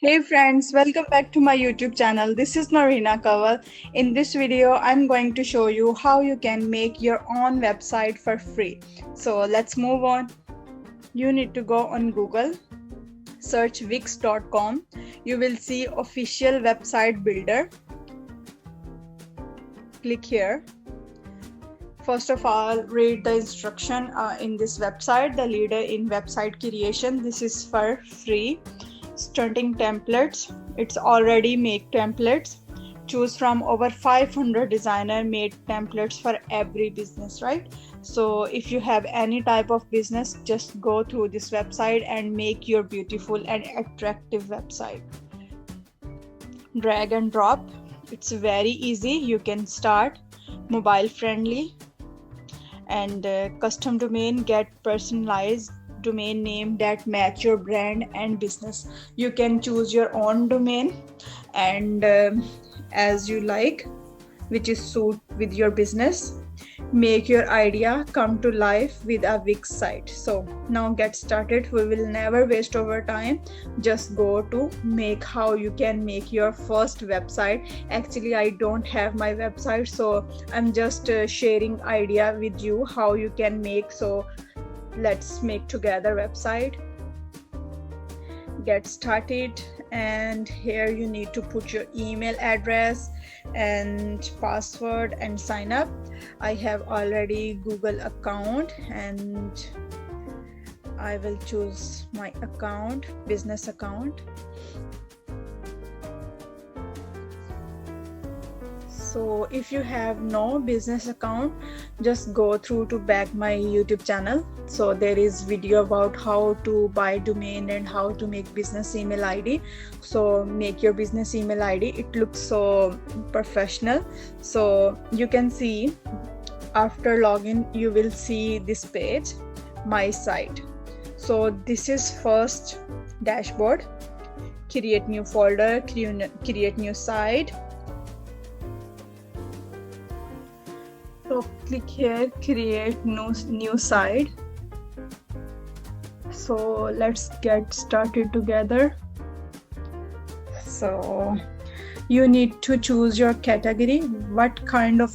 Hey friends, welcome back to my YouTube channel. This is Narina Kaval. In this video, I'm going to show you how you can make your own website for free. So let's move on. You need to go on Google, search wix.com. You will see official website builder. Click here. First of all, read the instruction in this website, the leader in website creation. This is for free. Starting templates, it's already make templates. Choose from over 500 designer made templates for every business, right? So if you have any type of business, just go through this website and make your beautiful and attractive website. Drag and drop, it's very easy. You can start mobile friendly. And custom domain, get personalized domain name that match your brand and business. You can choose your own domain and as you like, which is suit with your business. Make your idea come to life with a Wix site. So now get started. We will never waste our time. Just go to make how you can make your first website. Actually, I don't have my website, so I'm just sharing idea with you how you can make. So let's make together website. Get started, and here you need to put your email address and password and sign up. I have already Google account and I will choose my account, business account. So if you have no business account, just go through to back my YouTube channel. So there is video about how to buy domain and how to make business email ID. So make your business email ID. It looks so professional. So you can see after login, you will see this page, my site. So this is first dashboard. Create new folder, create new site. So click here, create new site. So let's get started together. So you need to choose your category. What kind of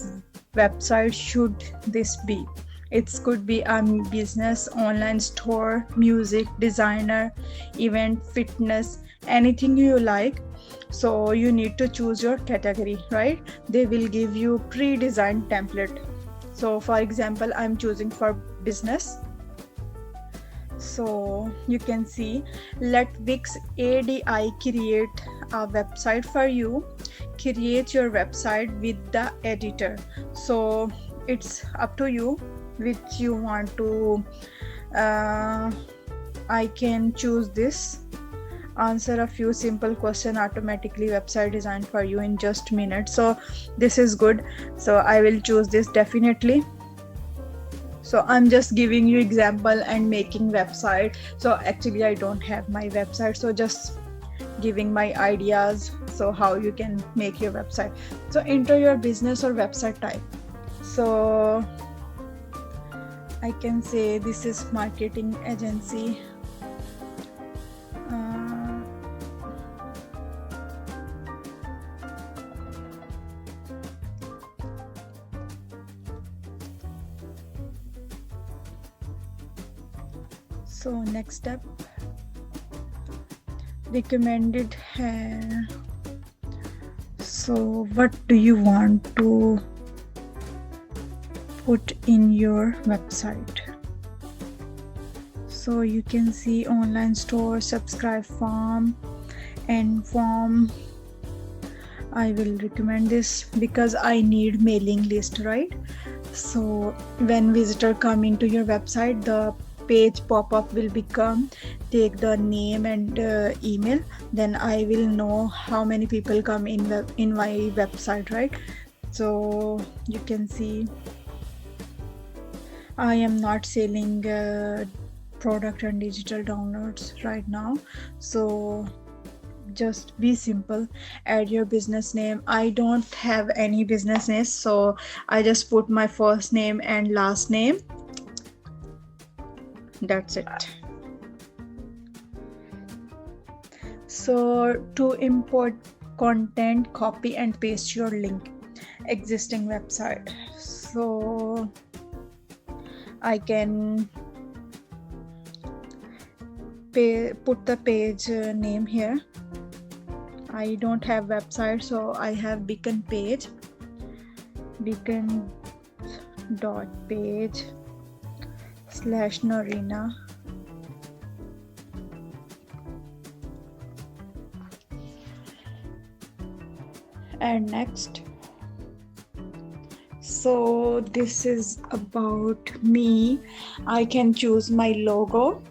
website should this be? It could be a business, online store, music, designer, event, fitness, anything you like. So you need to choose your category, right? They will give you pre-designed template. So for example, I'm choosing for business. So you can see, let Wix ADI create a website for you. Create your website with the editor. So it's up to you which you want to. I can choose this. Answer a few simple questions, automatically website designed for you in just minutes. So this is good. So I will choose this definitely. So I'm just giving you example and making website. So actually I don't have my website, so just giving my ideas so how you can make your website. So enter your business or website type. So I can say this is marketing agency. So next step, recommended hair. So what do you want to put in your website? So you can see online store, subscribe form, and form. I will recommend this because I need mailing list, right? So when visitor come into your website, the page pop-up will become, take the name and email, then I will know how many people come in my website, right? So you can see I am not selling product and digital downloads right now. So just be simple. Add your business name. I don't have any business name, so I just put my first name and last name. That's it. So to import content, copy and paste your link, existing website. So I can put the page name here. I don't have website, so I have beacon page, beacon.page/Norina. And next. So this is about me. I can choose my logo.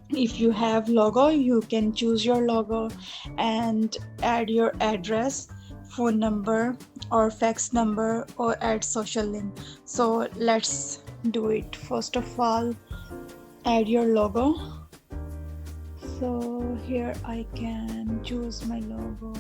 If you have logo, you can choose your logo and add your address, phone number or fax number, or add social link. So let's do it. First of all, add your logo. So here I can choose my logo.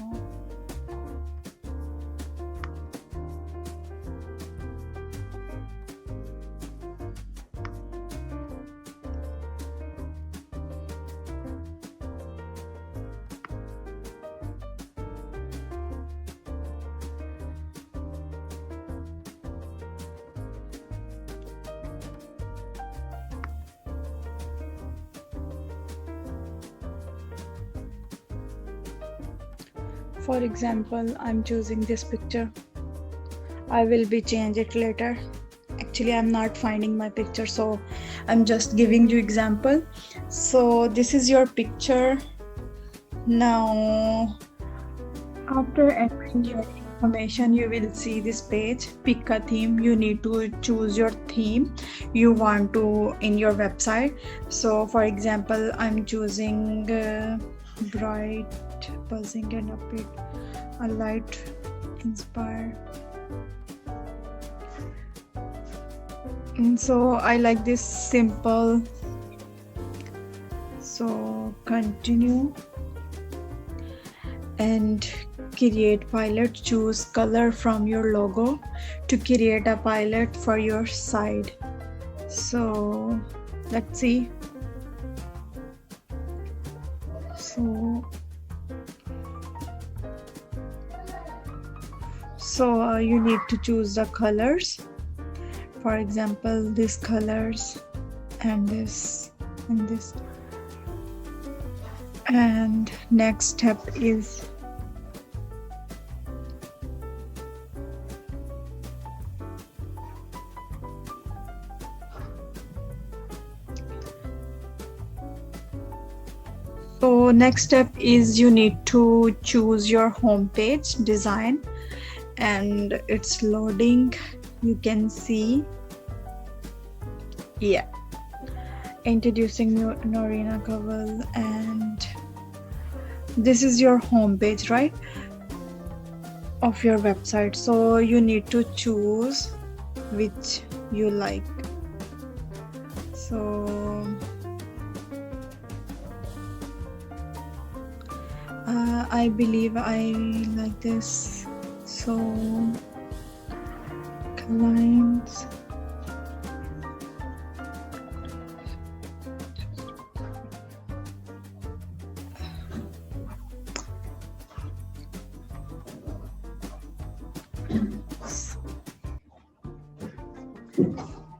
For example, I'm choosing this picture. I will be change it later. Actually, I'm not finding my picture, so I'm just giving you example. So this is your picture. Now, after entering your information, you will see this page. Pick a theme. You need to choose your theme you want to in your website. So for example, I'm choosing bright, buzzing and upbeat, a light, inspire. And so I like this simple. So continue and create pilot. Choose color from your logo to create a pilot for your site. So let's see. So you need to choose the colors. For example, these colors and this and this. And next step is you need to choose your home page design, and it's loading. You can see, yeah, introducing Norina Kaval, and this is your home page, right, of your website. So you need to choose which you like. So I believe I like this. So clients,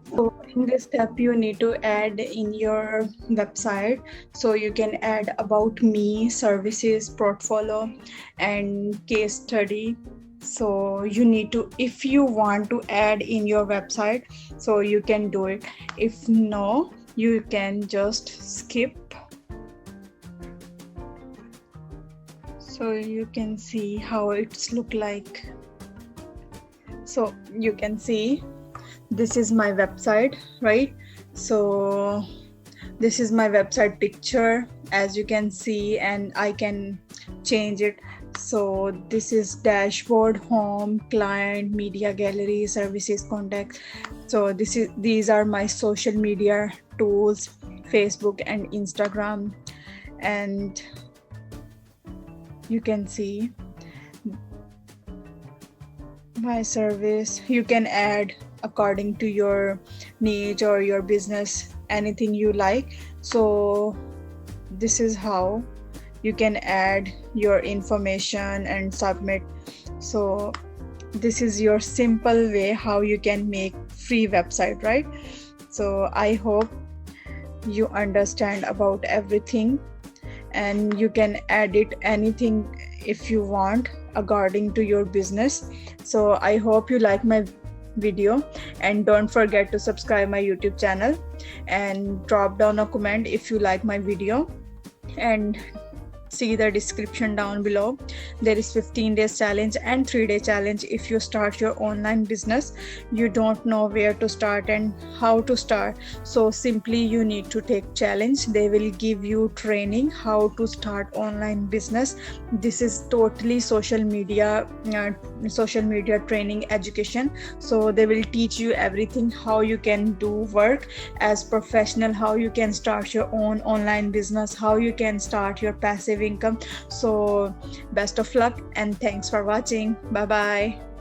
so in this step you need to add in your website. So you can add about me, services, portfolio and case study. So you need to, if you want to add in your website, so you can do it. If no, you can just skip. So you can see how it's look like. So you can see this is my website, right? So this is my website picture, as you can see, and I can change it. So this is dashboard, home, client, media gallery, services, contact. So these are my social media tools, Facebook and Instagram. And you can see my service. You can add according to your niche or your business, anything you like. So this is how you can add your information and submit. So this is your simple way how you can make free website, right? So I hope you understand about everything, and you can edit anything if you want according to your business. So I hope you like my video, and don't forget to subscribe my YouTube channel and drop down a comment if you like my video, and see the description down below. There is 15 days challenge and 3-day challenge. If you start your online business, you don't know where to start and how to start, so simply you need to take challenge. They will give you training how to start online business. This is totally social media training education. So they will teach you everything, how you can do work as professional, how you can start your own online business, how you can start your passive income. So best of luck and thanks for watching. Bye bye.